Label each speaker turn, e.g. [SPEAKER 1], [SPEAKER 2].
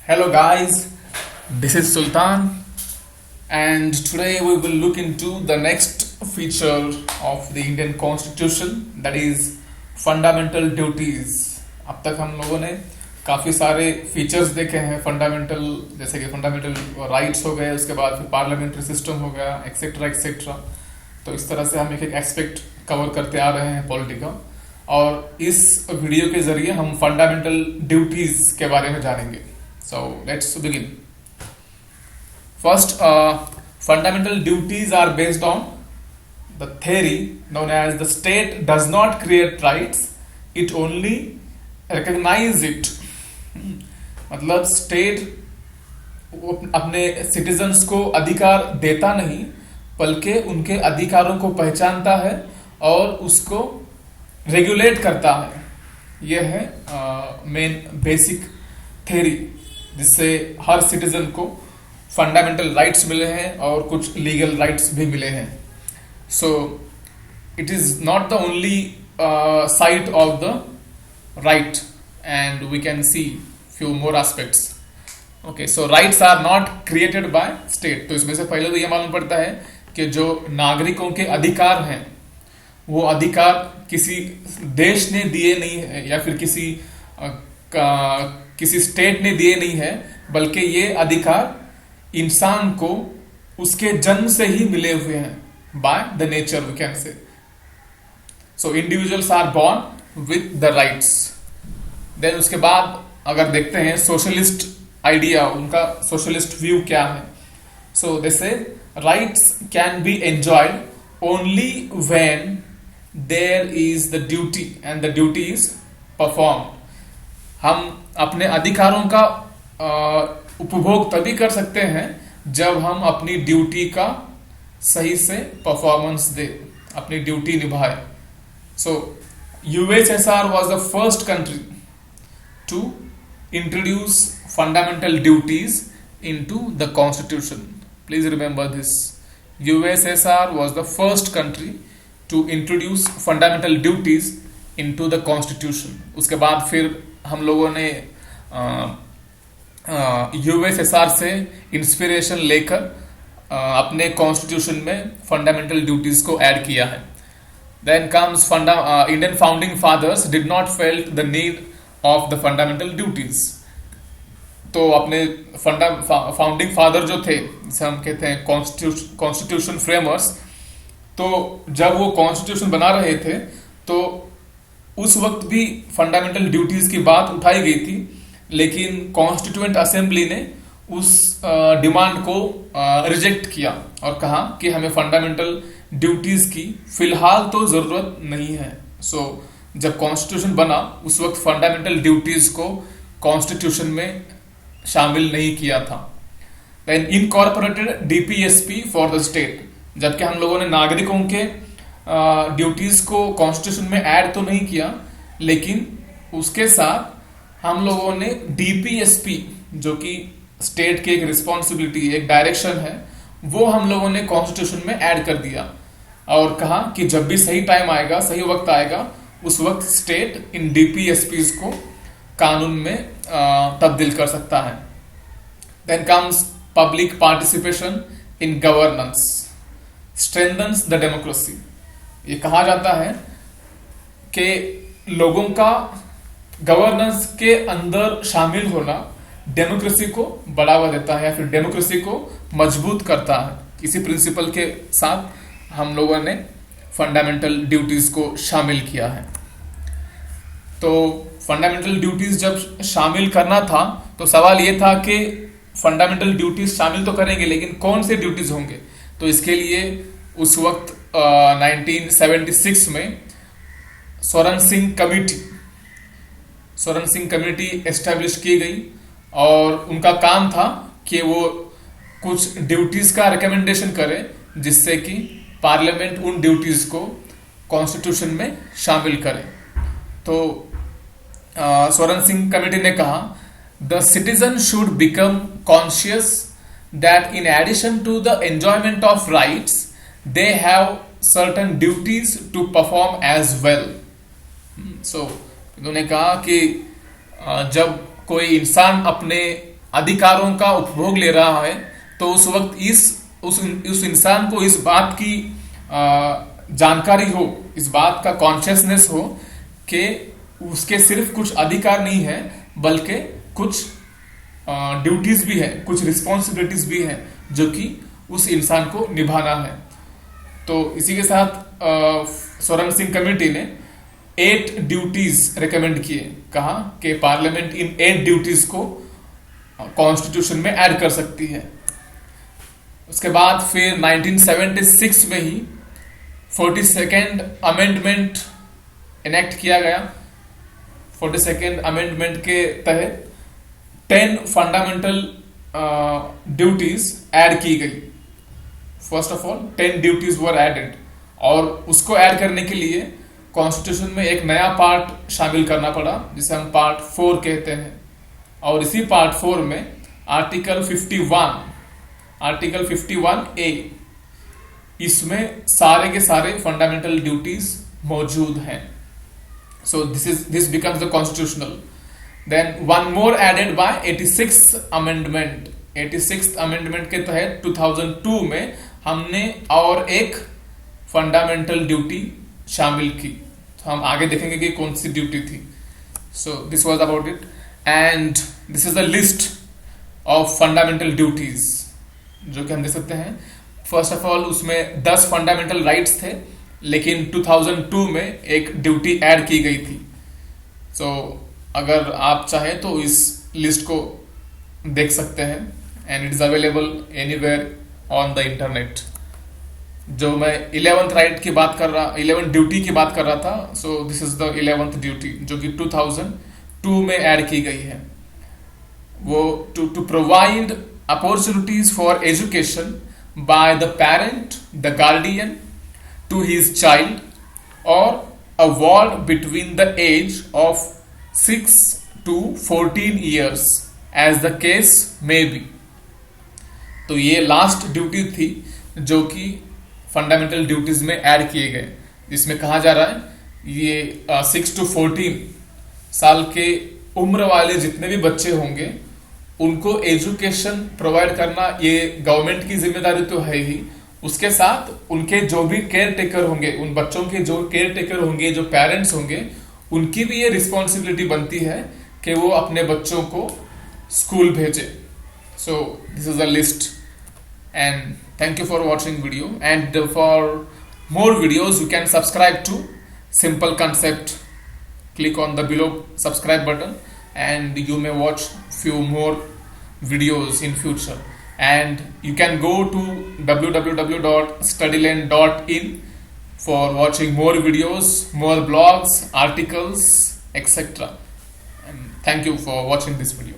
[SPEAKER 1] Hello, guys. This is Sultan, and today we will look into the next feature of the Indian Constitution, that is fundamental duties. अब तक हम लोगों ने काफ़ी सारे features देखे हैं फंडामेंटल, जैसे कि फंडामेंटल राइट्स हो गए, उसके बाद फिर पार्लियामेंट्री सिस्टम हो गया, एक्सेट्रा एक्सेट्रा. तो इस तरह से हम एक एक एस्पेक्ट कवर करते आ रहे हैं पॉलिटिकल, और इस वीडियो के जरिए हम फंडामेंटल ड्यूटीज के बारे में जानेंगे. So let's begin. First, fundamental duties are based on the theory known as the state does not create rights, it only recognize it. मतलब स्टेट अपने सिटीजन्स को अधिकार देता नहीं, बल्कि उनके अधिकारों को पहचानता है और उसको रेगुलेट करता है. यह है मेन बेसिक थ्योरी, जिससे हर सिटीजन को फंडामेंटल राइट्स मिले हैं और कुछ लीगल राइट्स भी मिले हैं. So it is not the only side of the right, and we can see few more aspects. Okay, so rights are not created by state. तो इसमें से पहले तो ये मालूम पड़ता है कि जो नागरिकों के अधिकार हैं वो अधिकार किसी देश ने दिए नहीं है या फिर किसी स्टेट ने दिए नहीं है, बल्कि ये अधिकार इंसान को उसके जन्म से ही मिले हुए हैं, by the nature we can say. So individuals are born with the rights. Then उसके बाद अगर देखते हैं सोशलिस्ट आइडिया, उनका सोशलिस्ट व्यू क्या है. So they say rights can be enjoyed only when there is the duty and the duty is perform. हम अपने अधिकारों का उपभोग तभी कर सकते हैं जब हम अपनी ड्यूटी का सही से परफॉर्मेंस दे, अपनी ड्यूटी निभाए. So USSR was the first country to introduce fundamental duties into the constitution. Please remember this. USSR was the first country to introduce fundamental duties into the constitution. उसके बाद फिर हम लोगों ने यूएसएसआर से inspiration लेकर अपने कॉन्स्टिट्यूशन में फंडामेंटल ड्यूटीज को ऐड किया है. Then comes Indian founding fathers did not felt the need of the fundamental duties. तो अपने फाउंडिंग फादर जो थे, जिसे हम कहते हैं कॉन्स्टिट्यूशन फ्रेमर्स, तो जब वो कॉन्स्टिट्यूशन बना रहे थे तो उस वक्त भी फंडामेंटल ड्यूटीज की बात उठाई गई थी, लेकिन कॉन्स्टिट्यूएंट असेंबली ने उस डिमांड को रिजेक्ट किया और कहा कि हमें फंडामेंटल ड्यूटीज की फिलहाल तो जरूरत नहीं है. सो जब कॉन्स्टिट्यूशन बना उस वक्त फंडामेंटल ड्यूटीज को कॉन्स्टिट्यूशन में शामिल नहीं किया था. Then incorporated DPSP for the state. जबकि हम लोगों ने नागरिकों के ड्यूटीज को कॉन्स्टिट्यूशन में ऐड तो नहीं किया, लेकिन उसके साथ हम लोगों ने डीपीएसपी, जो कि स्टेट की एक रिस्पॉन्सिबिलिटी, एक डायरेक्शन है, वो हम लोगों ने कॉन्स्टिट्यूशन में ऐड कर दिया और कहा कि जब भी सही टाइम आएगा, सही वक्त आएगा, उस वक्त स्टेट इन डीपीएसपीज को कानून में तब्दील कर सकता है. Then comes public participation in governance strengthens the democracy. ये कहा जाता है कि लोगों का गवर्नेंस के अंदर शामिल होना डेमोक्रेसी को बढ़ावा देता है या फिर डेमोक्रेसी को मजबूत करता है. इसी प्रिंसिपल के साथ हम लोगों ने फंडामेंटल ड्यूटीज को शामिल किया है. तो फंडामेंटल ड्यूटीज जब शामिल करना था तो सवाल ये था कि फंडामेंटल ड्यूटीज शामिल तो करेंगे, लेकिन कौन से ड्यूटीज होंगे. तो इसके लिए उस वक्त 1976 में सोरेन सिंह कमेटी एस्टेब्लिश की गई और उनका काम था कि वो कुछ ड्यूटीज का रिकमेंडेशन करे जिससे कि पार्लियामेंट उन ड्यूटीज को कॉन्स्टिट्यूशन में शामिल करे. तो सोरेन सिंह कमेटी ने कहा, the citizen should become conscious that in addition to the enjoyment of rights they have certain duties to perform as well. So इन्होंने कहा कि जब कोई इंसान अपने अधिकारों का उपभोग ले रहा है, तो उस वक्त उस इंसान को इस बात की जानकारी हो, इस बात का कॉन्शियसनेस हो कि उसके सिर्फ कुछ अधिकार नहीं है, बल्कि कुछ ड्यूटीज भी है, कुछ रिस्पॉन्सिबिलिटीज भी है जो कि उस इंसान को निभाना है। तो इसी के साथ स्वर्ण सिंह कमेटी ने 8 ड्यूटीज रिकमेंड किए, कहा कि पार्लियामेंट इन 8 ड्यूटीज को कॉन्स्टिट्यूशन में ऐड कर सकती है। उसके बाद फिर 1976 में ही 42nd अमेंडमेंट इनेक्ट किया गया। 42nd अमेंडमेंट के तहत 10 फंडामेंटल ड्यूटीज ऐड की गई। First of all 10 duties were added, और उसको ऐड करने के लिए कॉन्स्टिट्यूशन में एक नया पार्ट शामिल करना पड़ा, जिसे हम पार्ट 4 कहते हैं। और इसी पार्ट 4 में आर्टिकल 51A, इसमें सारे के सारे फंडामेंटल ड्यूटीज मौजूद हैं। So this becomes the constitutional. Then one more added by 86th amendment. 86th amendment के तहत 2002 में हमने और एक फंडामेंटल ड्यूटी शामिल की। तो हम आगे देखेंगे कि कौन सी ड्यूटी थी। So this was about it, and this is the list of fundamental duties जो कि हम देख सकते हैं। फर्स्ट ऑफ ऑल उसमें 10 फंडामेंटल राइट्स थे, लेकिन 2002 में एक ड्यूटी ऐड की गई थी। सो अगर आप चाहें तो इस लिस्ट को देख सकते हैं, and it is available anywhere on the internet. जो मैं 11th राइट की बात कर रहा, 11th ड्यूटी की बात कर रहा था, so this is the 11th duty जो कि 2002 में ऐड की गई है। वो to provide opportunities for education by the parent, the guardian to his child, और a ward between the age of 6 to 14 years as the case may be। तो ये लास्ट ड्यूटी थी जो कि फंडामेंटल ड्यूटीज में ऐड किए गए, जिसमें कहा जा रहा है ये 6 to 14 साल के उम्र वाले जितने भी बच्चे होंगे उनको एजुकेशन प्रोवाइड करना ये गवर्नमेंट की जिम्मेदारी तो है ही, उसके साथ उनके जो भी केयर टेकर होंगे, उन बच्चों के जो केयर टेकर होंगे, जो पेरेंट्स होंगे, उनकी भी ये रिस्पॉन्सिबिलिटी बनती है कि वो अपने बच्चों को स्कूल भेजे। सो this is a list, and thank you for watching video, and for more videos you can subscribe to Simple Concept. Click on the below subscribe button and you may watch few more videos in future, and you can go to www.studyland.in for watching more videos, more blogs, articles, etc. And thank you for watching this video.